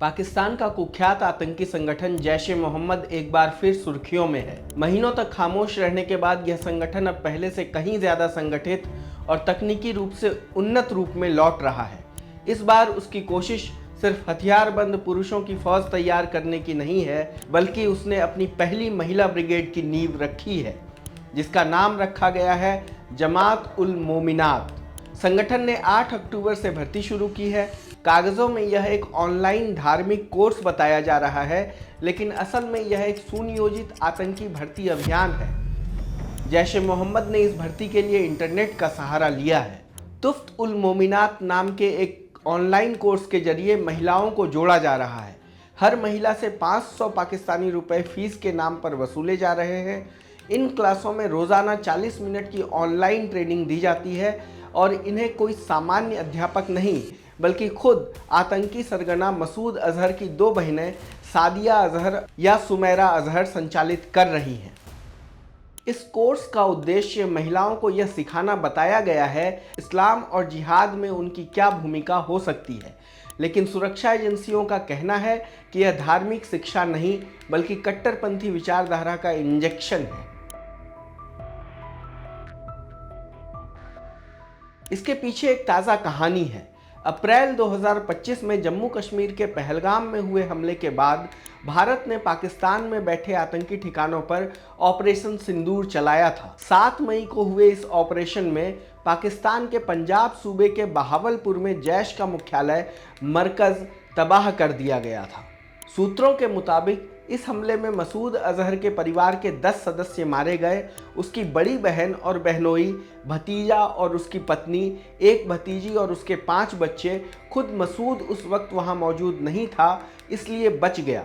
पाकिस्तान का कुख्यात आतंकी संगठन जैश-ए-मोहम्मद एक बार फिर सुर्खियों में है। महीनों तक खामोश रहने के बाद यह संगठन अब पहले से कहीं ज्यादा संगठित और तकनीकी रूप से उन्नत रूप में लौट रहा है। इस बार उसकी कोशिश सिर्फ हथियारबंद पुरुषों की फौज तैयार करने की नहीं है, बल्कि उसने अपनी पहली महिला ब्रिगेड की नींव रखी है, जिसका नाम रखा गया है जमात उल मोमिनात। संगठन ने 8 अक्टूबर से भर्ती शुरू की है। कागजों में यह एक ऑनलाइन धार्मिक कोर्स बताया जा रहा है, लेकिन असल में यह एक सुनियोजित आतंकी भर्ती अभियान है। जैश-ए-मोहम्मद ने इस भर्ती के लिए इंटरनेट का सहारा लिया है। तुफ्त उल मोमिनात नाम के एक ऑनलाइन कोर्स के जरिए महिलाओं को जोड़ा जा रहा है। हर महिला से 500 पाकिस्तानी रुपए फीस के नाम पर वसूले जा रहे हैं। इन क्लासों में रोजाना 40 मिनट की ऑनलाइन ट्रेनिंग दी जाती है और इन्हें कोई सामान्य अध्यापक नहीं, बल्कि खुद आतंकी सरगना मसूद अजहर की 2 बहनें सादिया अजहर या सुमेरा अजहर संचालित कर रही हैं। इस कोर्स का उद्देश्य महिलाओं को यह सिखाना बताया गया है इस्लाम और जिहाद में उनकी क्या भूमिका हो सकती है, लेकिन सुरक्षा एजेंसियों का कहना है कि यह धार्मिक शिक्षा नहीं, बल्कि कट्टरपंथी विचारधारा का इंजेक्शन है। इसके पीछे एक ताज़ा कहानी है। अप्रैल 2025 में जम्मू कश्मीर के पहलगाम में हुए हमले के बाद भारत ने पाकिस्तान में बैठे आतंकी ठिकानों पर ऑपरेशन सिंदूर चलाया था। 7 मई को हुए इस ऑपरेशन में पाकिस्तान के पंजाब सूबे के बहावलपुर में जैश का मुख्यालय मरकज तबाह कर दिया गया था। सूत्रों के मुताबिक इस हमले में मसूद अजहर के परिवार के 10 सदस्य मारे गए। उसकी बड़ी बहन और बहनोई, भतीजा और उसकी पत्नी, एक भतीजी और उसके 5 बच्चे। खुद मसूद उस वक्त वहां मौजूद नहीं था, इसलिए बच गया।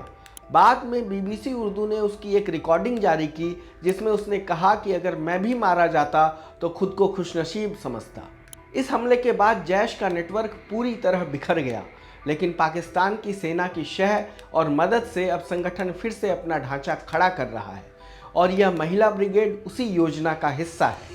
बाद में बीबीसी उर्दू ने उसकी एक रिकॉर्डिंग जारी की, जिसमें उसने कहा कि अगर मैं भी मारा जाता तो खुद को खुशनसीब समझता। इस हमले के बाद जैश का नेटवर्क पूरी तरह बिखर गया, लेकिन पाकिस्तान की सेना की शह और मदद से अब संगठन फिर से अपना ढांचा खड़ा कर रहा है और यह महिला ब्रिगेड उसी योजना का हिस्सा है।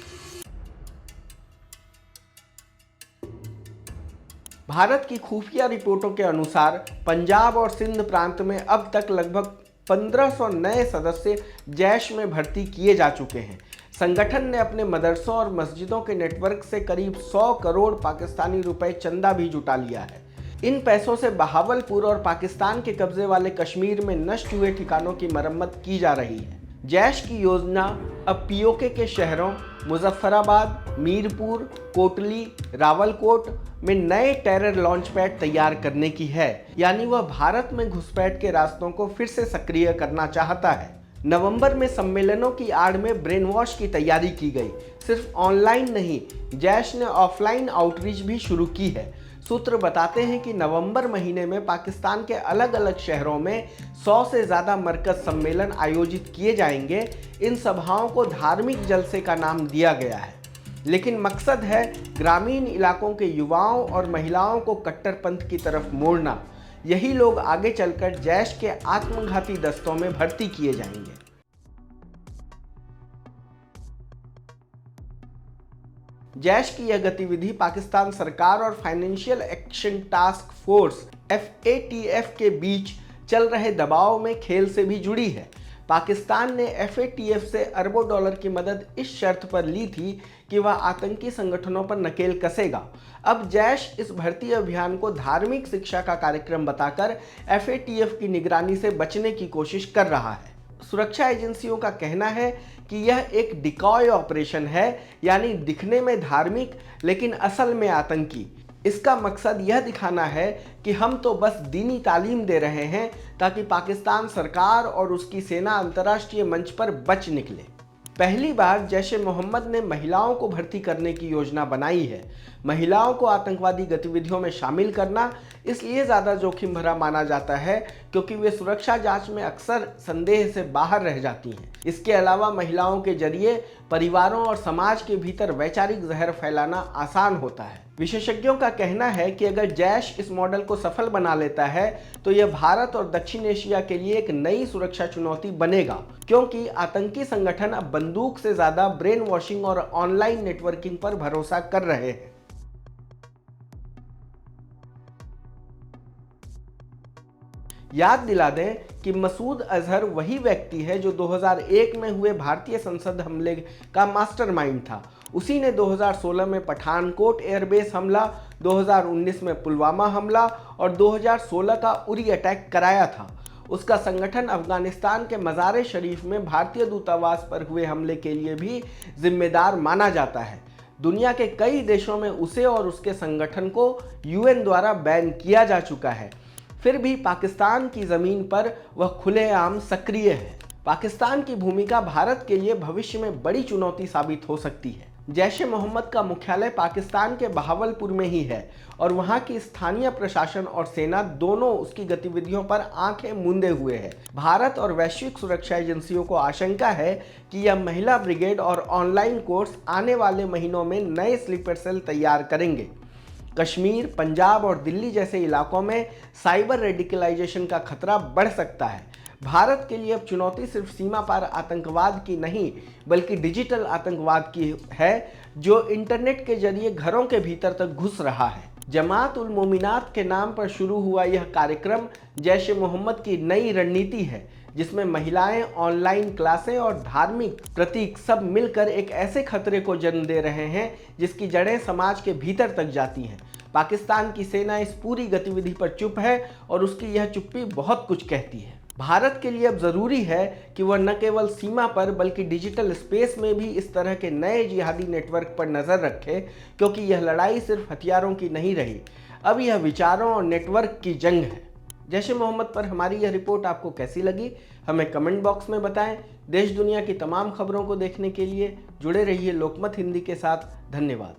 भारत की खुफिया रिपोर्टों के अनुसार पंजाब और सिंध प्रांत में अब तक लगभग 1500 नए सदस्य जैश में भर्ती किए जा चुके हैं। संगठन ने अपने मदरसों और मस्जिदों के नेटवर्क से करीब 100 करोड़ पाकिस्तानी रुपए चंदा भी जुटा लिया है। इन पैसों से बहावलपुर और पाकिस्तान के कब्जे वाले कश्मीर में नष्ट हुए ठिकानों की मरम्मत की जा रही है। जैश की योजना अब पीओके के शहरों मुजफ्फराबाद, मीरपुर, कोटली, रावलकोट में नए टेरर लॉन्च पैड तैयार करने की है, यानी वह भारत में घुसपैठ के रास्तों को फिर से सक्रिय करना चाहता है। नवंबर में सम्मेलनों की आड़ में ब्रेन वॉश की तैयारी की गई। सिर्फ ऑनलाइन नहीं, जैश ने ऑफलाइन आउटरीच भी शुरू की है। सूत्र बताते हैं कि नवंबर महीने में पाकिस्तान के अलग अलग शहरों में 100 से ज़्यादा मरकज सम्मेलन आयोजित किए जाएंगे। इन सभाओं को धार्मिक जलसे का नाम दिया गया है, लेकिन मकसद है ग्रामीण इलाकों के युवाओं और महिलाओं को कट्टरपंथ की तरफ मोड़ना। यही लोग आगे चलकर जैश के आत्मघाती दस्तों में भर्ती किए जाएंगे। जैश की यह गतिविधि पाकिस्तान सरकार और financial action task force FATF के बीच चल रहे दबाव में खेल से भी जुड़ी है। पाकिस्तान ने FATF से अरबों डॉलर की मदद इस शर्त पर ली थी कि वह आतंकी संगठनों पर नकेल कसेगा। अब जैश इस भर्ती अभियान को धार्मिक शिक्षा का कार्यक्रम बताकर FATF की निगरानी से बचने की कोशिश कर रहा है। सुरक्षा एजेंसियों का कहना है कि यह एक डिकॉय ऑपरेशन है, यानी दिखने में धार्मिक लेकिन असल में आतंकी। इसका मकसद यह दिखाना है कि हम तो बस दीनी तालीम दे रहे हैं ताकि पाकिस्तान सरकार और उसकी सेना अंतर्राष्ट्रीय मंच पर बच निकले। पहली बार जैश-ए-मोहम्मद ने महिलाओं को भर्ती करने की योजना बनाई है। महिलाओं को आतंकवादी गतिविधियों में शामिल करना इसलिए ज़्यादा जोखिम भरा माना जाता है क्योंकि वे सुरक्षा जांच में अक्सर संदेह से बाहर रह जाती हैं। इसके अलावा महिलाओं के जरिए परिवारों और समाज के भीतर वैचारिक जहर फैलाना आसान होता है। विशेषज्ञों का कहना है कि अगर जैश इस मॉडल को सफल बना लेता है तो यह भारत और दक्षिण एशिया के लिए एक नई सुरक्षा चुनौती बनेगा, क्योंकि आतंकी संगठन अब बंदूक से ज्यादा ब्रेन वॉशिंग और ऑनलाइन नेटवर्किंग पर भरोसा कर रहे हैं। याद दिला दें कि मसूद अजहर वही व्यक्ति है जो 2001 में हुए भारतीय संसद हमले का मास्टरमाइंड था। उसी ने 2016 में पठानकोट एयरबेस हमला, 2019 में पुलवामा हमला और 2016 का उरी अटैक कराया था। उसका संगठन अफगानिस्तान के मज़ार शरीफ में भारतीय दूतावास पर हुए हमले के लिए भी जिम्मेदार माना जाता है। दुनिया के कई देशों में उसे और उसके संगठन को यूएन द्वारा बैन किया जा चुका है। फिर भी पाकिस्तान की ज़मीन पर वह खुलेआम सक्रिय है। पाकिस्तान की भूमिका भारत के लिए भविष्य में बड़ी चुनौती साबित हो सकती है। जैश ए मोहम्मद का मुख्यालय पाकिस्तान के बहावलपुर में ही है और वहां की स्थानीय प्रशासन और सेना दोनों उसकी गतिविधियों पर आंखें मूंदे हुए है। भारत और वैश्विक सुरक्षा एजेंसियों को आशंका है कि यह महिला ब्रिगेड और ऑनलाइन कोर्स आने वाले महीनों में नए स्लीपर सेल तैयार करेंगे। कश्मीर, पंजाब और दिल्ली जैसे इलाकों में साइबर रेडिकलाइजेशन का खतरा बढ़ सकता है। भारत के लिए अब चुनौती सिर्फ सीमा पार आतंकवाद की नहीं बल्कि डिजिटल आतंकवाद की है, जो इंटरनेट के जरिए घरों के भीतर तक घुस रहा है। जमात उल मोमिनात के नाम पर शुरू हुआ यह कार्यक्रम जैश ए मोहम्मद की नई रणनीति है, जिसमें महिलाएं, ऑनलाइन क्लासें और धार्मिक प्रतीक सब मिलकर एक ऐसे खतरे को जन्म दे रहे हैं जिसकी जड़ें समाज के भीतर तक जाती हैं। पाकिस्तान की सेना इस पूरी गतिविधि पर चुप है और उसकी यह चुप्पी बहुत कुछ कहती है। भारत के लिए अब जरूरी है कि वह न केवल सीमा पर बल्कि डिजिटल स्पेस में भी इस तरह के नए जिहादी नेटवर्क पर नजर रखे, क्योंकि यह लड़ाई सिर्फ हथियारों की नहीं रही, अब यह विचारों और नेटवर्क की जंग है। जैश ए मोहम्मद पर हमारी यह रिपोर्ट आपको कैसी लगी, हमें कमेंट बॉक्स में बताएं। देश दुनिया की तमाम खबरों को देखने के लिए जुड़े रहिए लोकमत हिंदी के साथ। धन्यवाद।